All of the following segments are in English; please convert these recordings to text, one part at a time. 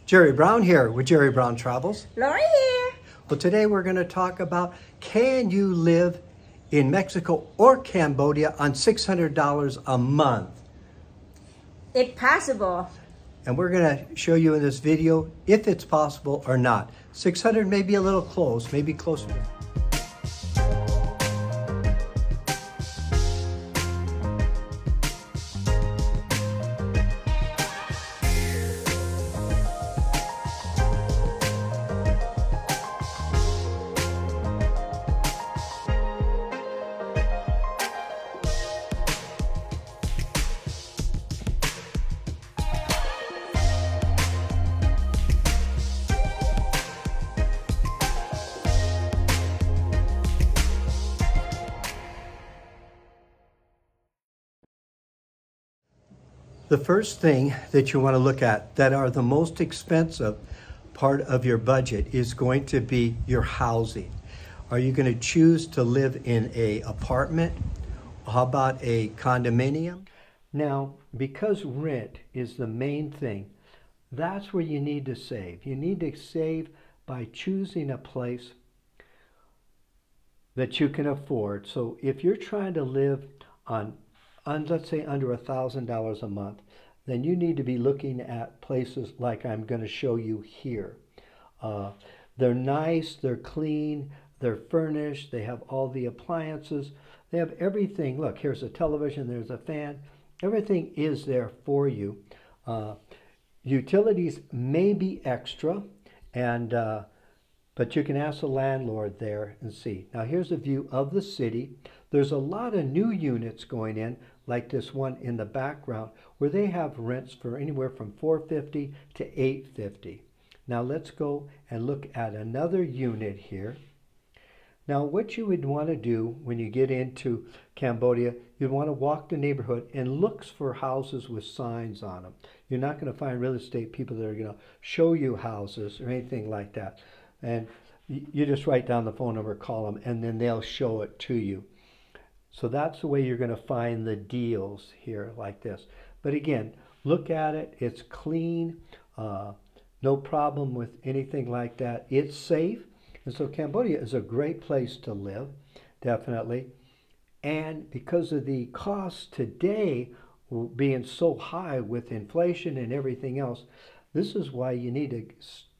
Jerry Brown here with Jerry Brown Travels. Lori here. Well, today we're going to talk about, can you live in Mexico or Cambodia on $600 a month? It's possible. And we're going to show you in this video if it's possible or not. 600 may be a little close, maybe closer. The first thing that you want to look at that are the most expensive part of your budget is going to be your housing. Are you going to choose to live in an apartment? How about a condominium? Now, because rent is the main thing, that's where you need to save. You need to save by choosing a place that you can afford. So if you're trying to live on let's say under $1,000 a month, then you need to be looking at places like I'm going to show you here. They're nice, they're clean, they're furnished, they have all the appliances, they have everything. Look, here's a television, there's a fan, everything is there for you. Utilities may be extra, but you can ask the landlord there and see. Now here's a view of the city. There's a lot of new units going in, like this one in the background, where they have rents for anywhere from $450 to $850. Now let's go and look at another unit here. Now what you would want to do when you get into Cambodia, you'd want to walk the neighborhood and look for houses with signs on them. You're not going to find real estate people that are going to show you houses or anything like that. And you just write down the phone number, call them, and then they'll show it to you. So that's the way you're going to find the deals here like this. But again, look at it. It's clean. No problem with anything like that. It's safe. And so Cambodia is a great place to live, definitely. And because of the cost today being so high with inflation and everything else, this is why you need to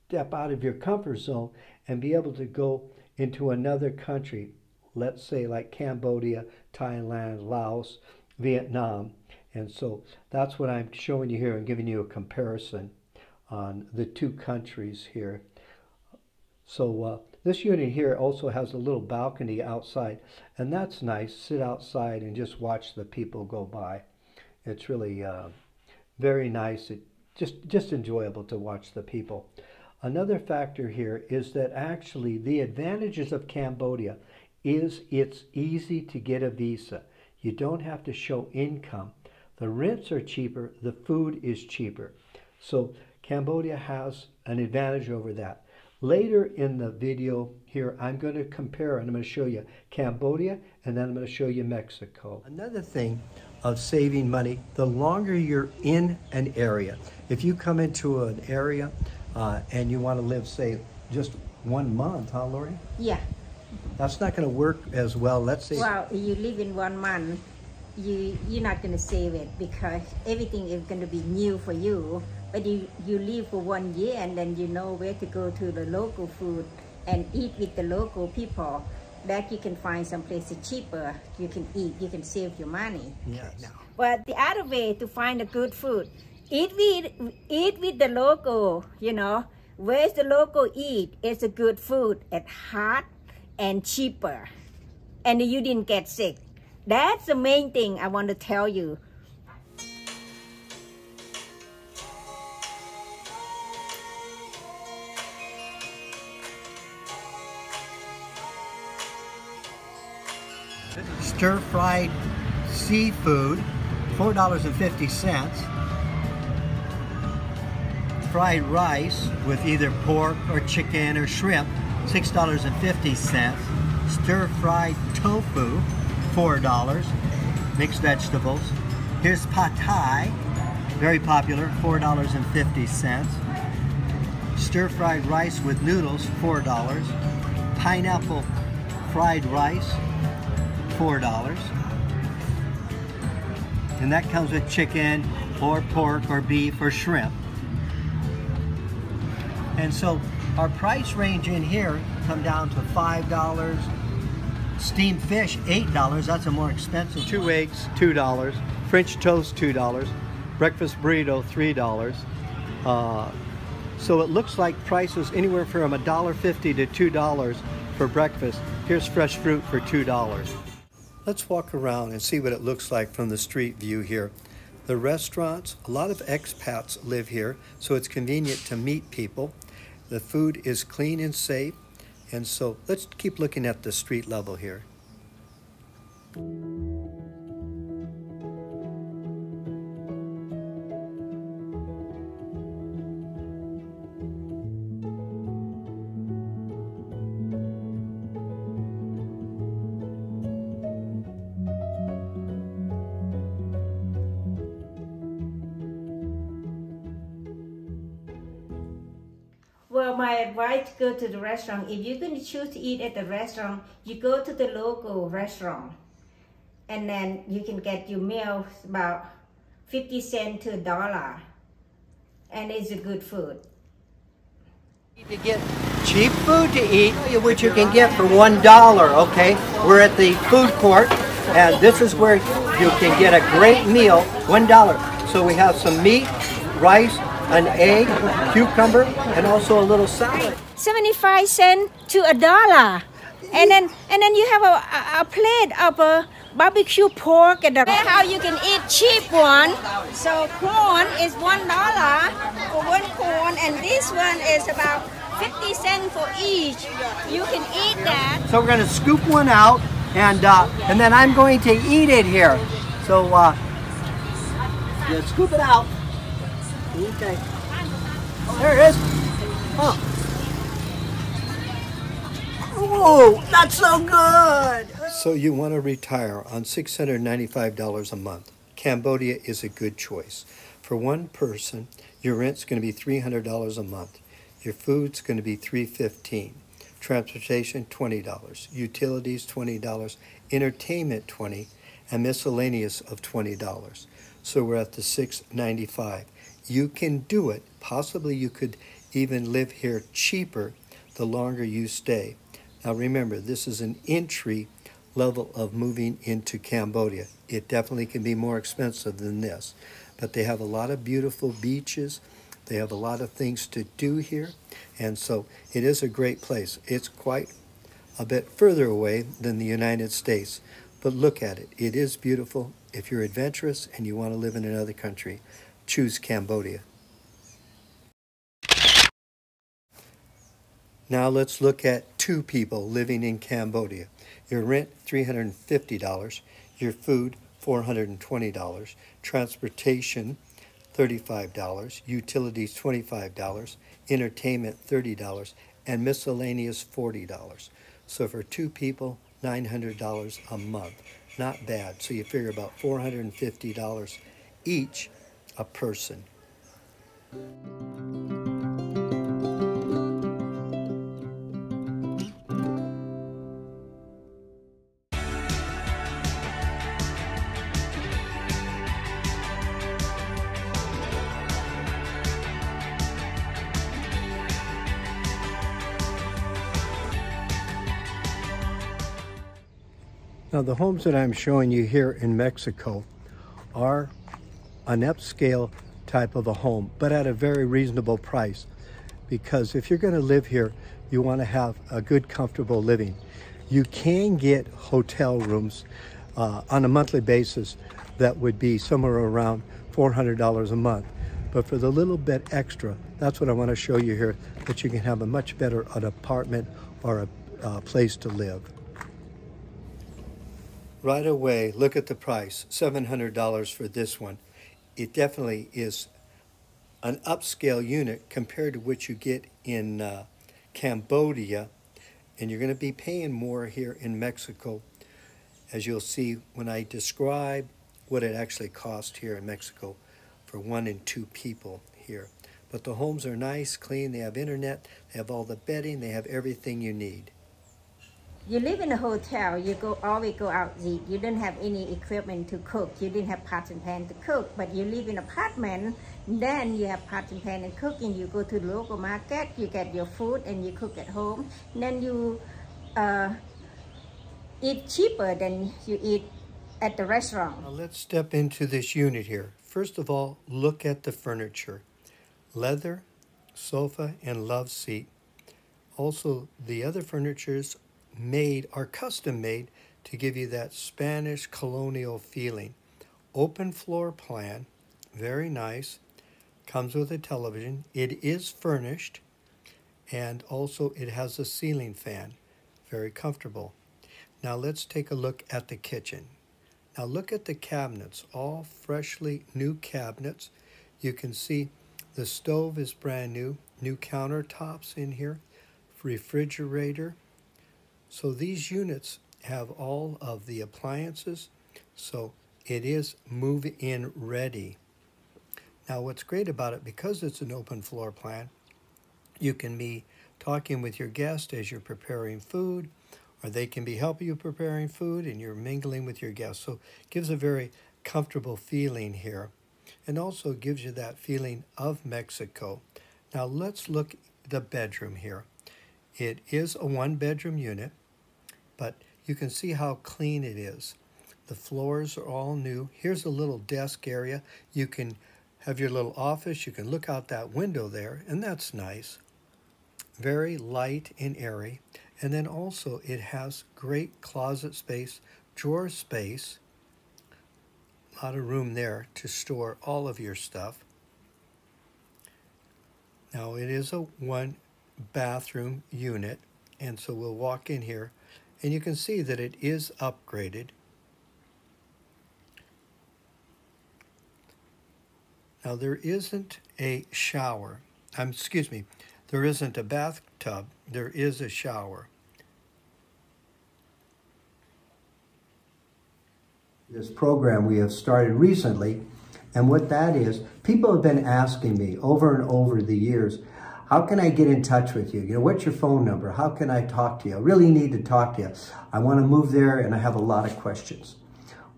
step out of your comfort zone and be able to go into another country. Let's say like Cambodia, Thailand, Laos, Vietnam. And so that's what I'm showing you here and giving you a comparison on the two countries here. So this unit here also has a little balcony outside, and that's nice. Sit outside and just watch the people go by. It's really very nice. It's just enjoyable to watch the people. Another factor here is that actually the advantages of Cambodia is it's easy to get a visa. You don't have to show income. The rents are cheaper, the food is cheaper. So Cambodia has an advantage over that. Later in the video here, I'm going to compare and I'm going to show you Cambodia and then I'm going to show you Mexico. Another thing of saving money, the longer you're in an area. If you come into an area and you want to live, say, just 1 month, huh, Lori? Yeah. That's not going to work as well. Let's say. Well, you live in 1 month, you're not going to save it because everything is going to be new for you. But you live for 1 year and then you know where to go to the local food and eat with the local people. That you can find some places cheaper. You can eat, you can save your money. Yeah. No. But the other way to find a good food, eat with the local, you know. Where's the local eat? It's a good food at hot and cheaper. And you didn't get sick. That's the main thing I want to tell you. Stir-fried seafood, $4.50. Fried rice with either pork or chicken or shrimp, $6.50. Stir-fried tofu, $4. Mixed vegetables. Here's pad thai, very popular, $4.50. stir-fried rice with noodles, $4. Pineapple fried rice, $4. And that comes with chicken or pork or beef or shrimp. And so our price range in here come down to $5. Steamed fish, $8. That's a more expensive. 2 eggs, $2. French toast, $2. Breakfast burrito, $3. So it looks like prices anywhere from $1.50 to $2 for breakfast. Here's fresh fruit for $2. Let's walk around and see what it looks like from the street view here. The restaurants, a lot of expats live here, so it's convenient to meet people. The food is clean and safe. And so let's keep looking at the street level here. Well, my advice to go to the restaurant, if you're going to choose to eat at the restaurant, you go to the local restaurant. And then you can get your meal about 50 cents to $1. And it's a good food. To get cheap food to eat, which you can get for $1, okay? We're at the food court, and this is where you can get a great meal, $1. So we have some meat, rice, an egg, cucumber, and also a little salad. 75 cents to $1. And then you have a plate of barbecue pork and how you can eat cheap one. So corn is $1 for one corn, and this one is about 50 cents for each. You can eat that. So we're going to scoop one out, and then I'm going to eat it here. So yeah, scoop it out. Okay. There it is. Oh. Whoa, that's so good. So you want to retire on $695 a month. Cambodia is a good choice. For one person, your rent's going to be $300 a month. Your food's going to be $315. Transportation, $20. Utilities, $20. Entertainment, $20. And miscellaneous of $20. So we're at the $695. You can do it. Possibly you could even live here cheaper the longer you stay. Now remember, this is an entry level of moving into Cambodia. It definitely can be more expensive than this, but they have a lot of beautiful beaches. They have a lot of things to do here, and so it is a great place. It's quite a bit further away than the United States, but look at it. It is beautiful. If you're adventurous and you want to live in another country, choose Cambodia. Now let's look at two people living in Cambodia. Your rent, $350. Your food, $420. Transportation, $35. Utilities, $25. Entertainment, $30. And miscellaneous, $40. So for two people, $900 a month. Not bad. So you figure about $450 each a person. Now the homes that I'm showing you here in Mexico are an upscale type of a home, but at a very reasonable price. Because if you're going to live here, you want to have a good, comfortable living. You can get hotel rooms on a monthly basis that would be somewhere around $400 a month. But for the little bit extra, that's what I want to show you here, that you can have a much better an apartment or a place to live. Right away, look at the price, $700 for this one. It definitely is an upscale unit compared to what you get in Cambodia, and you're going to be paying more here in Mexico, as you'll see when I describe what it actually costs here in Mexico for 1 and 2 people here. But the homes are nice, clean, they have internet, they have all the bedding, they have everything you need. You live in a hotel, you always go out eat. You don't have any equipment to cook. You didn't have pot and pan to cook. But you live in an apartment, then you have pot and pan and cooking. You go to the local market, you get your food and you cook at home. Then you eat cheaper than you eat at the restaurant. Now let's step into this unit here. First of all, look at the furniture. Leather, sofa, and love seat. Also, the other furnitures are custom made to give you that Spanish colonial feeling. Open floor plan, very nice. Comes with a television. It is furnished, and also it has a ceiling fan. Very comfortable. Now let's take a look at the kitchen. Now look at the cabinets, all freshly new cabinets. You can see the stove is brand new countertops in here, refrigerator. So these units have all of the appliances, so it is move-in ready. Now what's great about it, because it's an open floor plan, you can be talking with your guest as you're preparing food, or they can be helping you preparing food and you're mingling with your guests. So it gives a very comfortable feeling here, and also gives you that feeling of Mexico. Now let's look at the bedroom here. It is a one-bedroom unit, but you can see how clean it is. The floors are all new. Here's a little desk area. You can have your little office. You can look out that window there, and that's nice. Very light and airy. And then also it has great closet space, drawer space. A lot of room there to store all of your stuff. Now it is a one-bathroom unit, and so we'll walk in here, and you can see that it is upgraded. Now there isn't a shower. There isn't a bathtub. There is a shower. This program we have started recently, and what that is, people have been asking me over and over the years, how can I get in touch with you? You know, what's your phone number? How can I talk to you? I really need to talk to you. I want to move there and I have a lot of questions.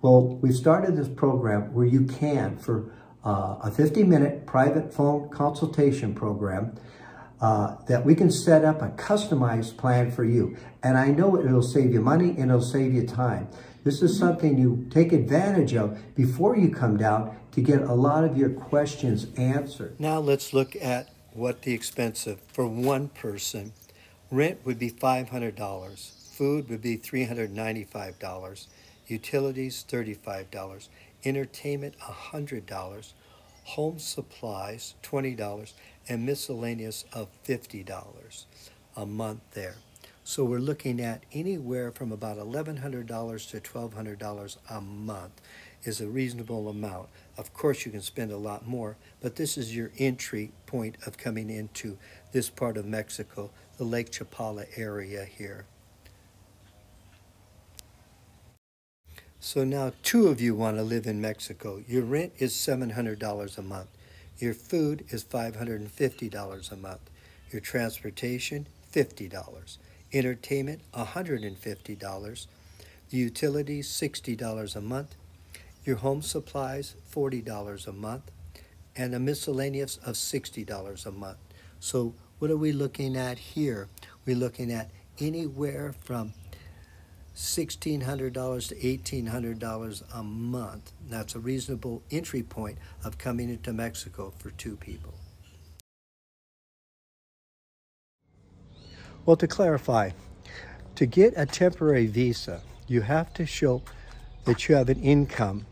Well, we've started this program where you can, for a 50-minute private phone consultation program, that we can set up a customized plan for you. And I know it'll save you money and it'll save you time. This is something you take advantage of before you come down to get a lot of your questions answered. Now let's look at what the expense for one person. Rent would be $500. Food would be $395. Utilities, $35. Entertainment, $100. Home supplies, $20. And miscellaneous of $50 a month there. So we're looking at anywhere from about $1,100 to $1,200 a month is a reasonable amount. Of course, you can spend a lot more, but this is your entry point of coming into this part of Mexico, the Lake Chapala area here. So now 2 of you want to live in Mexico. Your rent is $700 a month. Your food is $550 a month. Your transportation, $50. Entertainment, $150. The utilities, $60 a month. Your home supplies, $40 a month. And a miscellaneous of $60 a month. So what are we looking at here? We're looking at anywhere from $1,600 to $1,800 a month. That's a reasonable entry point of coming into Mexico for 2 people. Well, to clarify, to get a temporary visa, you have to show that you have an income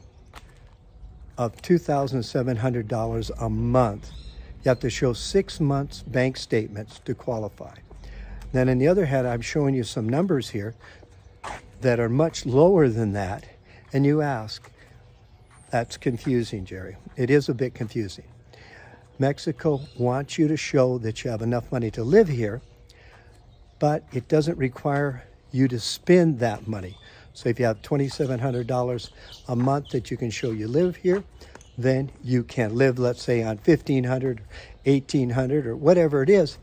of $2,700 a month. You have to show 6 months bank statements to qualify. Then on the other hand, I'm showing you some numbers here that are much lower than that, and you ask, that's confusing, Jerry. It is a bit confusing. Mexico wants you to show that you have enough money to live here, but it doesn't require you to spend that money. So if you have $2,700 a month that you can show you live here, then you can live, let's say, on $1,500, $1,800, or whatever it is,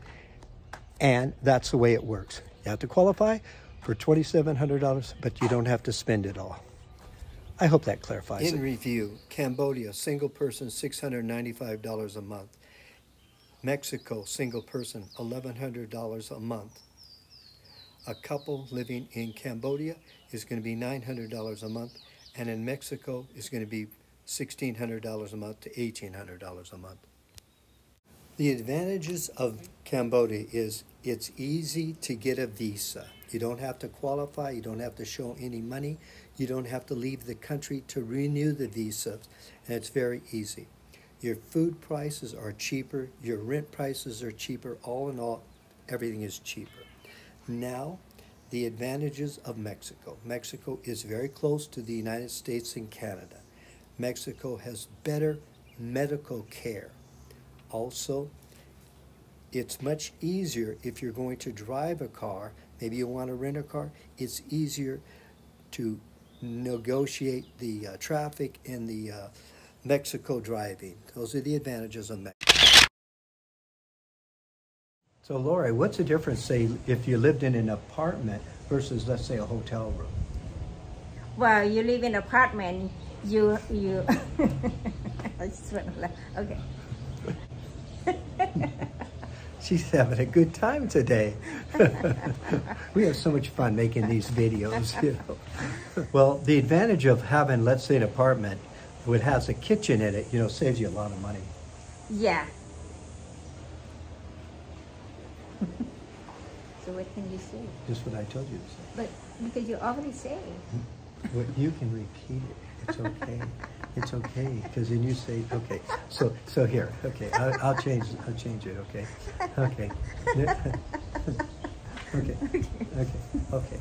and that's the way it works. You have to qualify for $2,700, but you don't have to spend it all. I hope that clarifies it. In review, Cambodia, single person, $695 a month. Mexico, single person, $1,100 a month. A couple living in Cambodia is going to be $900 a month, and in Mexico is going to be $1,600 a month to $1,800 a month. The advantages of Cambodia is it's easy to get a visa. You don't have to qualify, you don't have to show any money, you don't have to leave the country to renew the visa, and it's very easy. Your food prices are cheaper, your rent prices are cheaper, all in all, everything is cheaper. Now, the advantages of Mexico. Mexico is very close to the United States and Canada. Mexico has better medical care. Also, it's much easier if you're going to drive a car, maybe you want to rent a car, it's easier to negotiate the traffic in the Mexico driving. Those are the advantages of Mexico. So Lori, what's the difference, say, if you lived in an apartment versus, let's say, a hotel room? Well, you live in an apartment, you I just want to laugh. Okay. She's having a good time today. We have so much fun making these videos, you know. Well, the advantage of having, let's say, an apartment that has a kitchen in it, you know, saves you a lot of money. Yeah. So what can you say? Just what I told you to say. But because you already say. Well, you can repeat it. It's okay. It's okay, because then you say, okay. So here, okay. I'll change it. Okay. Okay. Okay. Okay. Okay.